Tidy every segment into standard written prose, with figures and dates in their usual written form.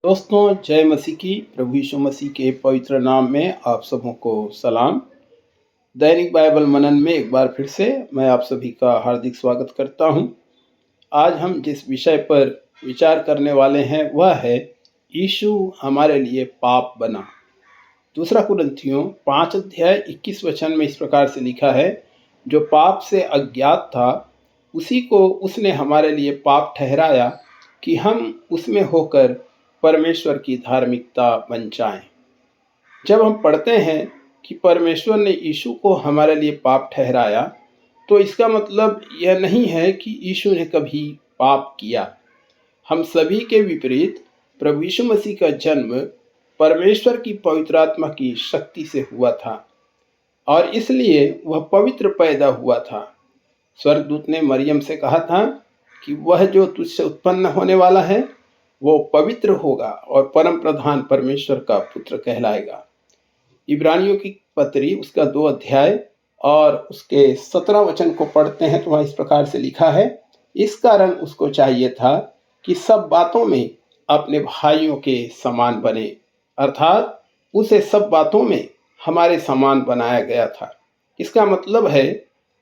दोस्तों, जय मसीह की। प्रभु यीशु मसीह के पवित्र नाम में आप सबों को सलाम। दैनिक बाइबल मनन में एक बार फिर से मैं आप सभी का हार्दिक स्वागत करता हूं। आज हम जिस विषय पर विचार करने वाले हैं वह है यीशु हमारे लिए पाप बना। दूसरा कुरिन्थियों 5 अध्याय 21 वचन में इस प्रकार से लिखा है, जो पाप से अज्ञात था उसी को उसने हमारे लिए पाप ठहराया कि हम उसमें होकर परमेश्वर की धार्मिकता बन जाएं। जब हम पढ़ते हैं कि परमेश्वर ने यीशु को हमारे लिए पाप ठहराया, तो इसका मतलब यह नहीं है कि यीशु ने कभी पाप किया। हम सभी के विपरीत प्रभु यीशु मसीह का जन्म परमेश्वर की पवित्र आत्मा की शक्ति से हुआ था और इसलिए वह पवित्र पैदा हुआ था। स्वर्गदूत ने मरियम से कहा था कि वह जो तुझसे उत्पन्न होने वाला है वो पवित्र होगा और परम प्रधान परमेश्वर का पुत्र कहलाएगा। इब्रानियों की पत्री उसका 2 अध्याय और उसके 17 वचन को पढ़ते हैं तो वहाँ इस प्रकार से लिखा है, इस कारण उसको चाहिए था कि सब बातों में अपने भाइयों के समान बने, अर्थात उसे सब बातों में हमारे समान बनाया गया था। इसका मतलब है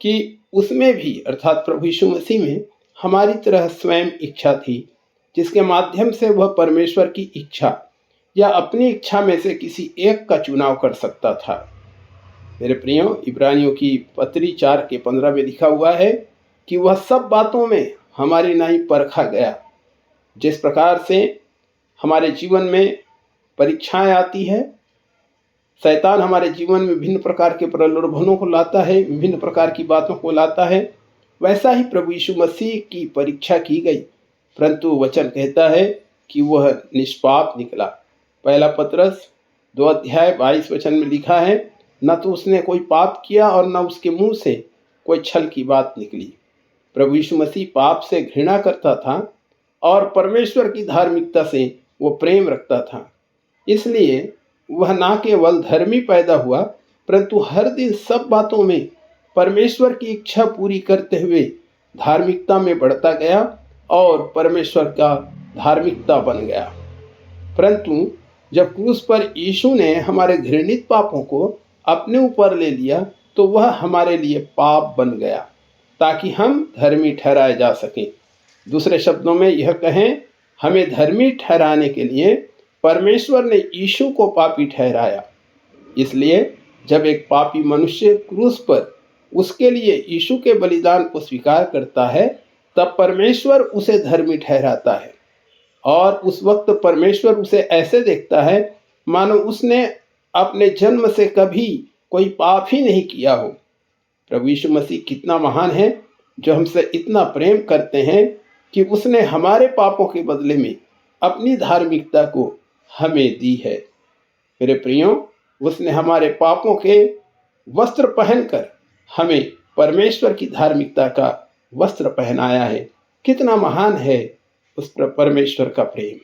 कि उसमें भी अर्थात प्रभु यीशु मसीह में हमारी तरह स्वयं इच्छा थी, जिसके माध्यम से वह परमेश्वर की इच्छा या अपनी इच्छा में से किसी एक का चुनाव कर सकता था। मेरे प्रियो, इब्रानियों की पत्री 4 के 15 में लिखा हुआ है कि वह सब बातों में हमारी नाई परखा गया। जिस प्रकार से हमारे जीवन में परीक्षाएं आती है, शैतान हमारे जीवन में विभिन्न प्रकार के प्रलोभनों को लाता है, विभिन्न प्रकार की बातों को लाता है, वैसा ही प्रभु यीशु मसीह की परीक्षा की गई, परंतु वचन कहता है कि वह निष्पाप निकला। पहला पत्रस 2 अध्याय 22 वचन में लिखा है, न तो उसने कोई पाप किया और न उसके मुंह से कोई छल की बात निकली। प्रभु यीशु मसीह पाप से घृणा करता था और परमेश्वर की धार्मिकता से वो प्रेम रखता था। इसलिए वह न केवल धर्मी पैदा हुआ, परंतु हर दिन सब बातों में परमेश्वर की इच्छा पूरी करते हुए धार्मिकता में बढ़ता गया और परमेश्वर का धार्मिकता बन गया। परंतु जब क्रूस पर यीशु ने हमारे घृणित पापों को अपने ऊपर ले लिया, तो वह हमारे लिए पाप बन गया ताकि हम धर्मी ठहराए जा सकें। दूसरे शब्दों में यह कहें, हमें धर्मी ठहराने के लिए परमेश्वर ने यीशु को पापी ठहराया। इसलिए जब एक पापी मनुष्य क्रूस पर उसके लिए यीशु के बलिदान को स्वीकार करता है, तब परमेश्वर उसे धर्मी ठहराता है और उस वक्त परमेश्वर उसे ऐसे देखता है मानो उसने अपने जन्म से कभी कोई पाप ही नहीं किया हो। प्रभु यीशु मसीह कितना महान है, जो हमसे इतना प्रेम करते हैं कि उसने हमारे पापों के बदले में अपनी धार्मिकता को हमें दी है। मेरे प्रियो, उसने हमारे पापों के वस्त्र पहनकर हमें परमेश्वर की धार्मिकता का वस्त्र पहनाया है। कितना महान है उस परमेश्वर का प्रेम।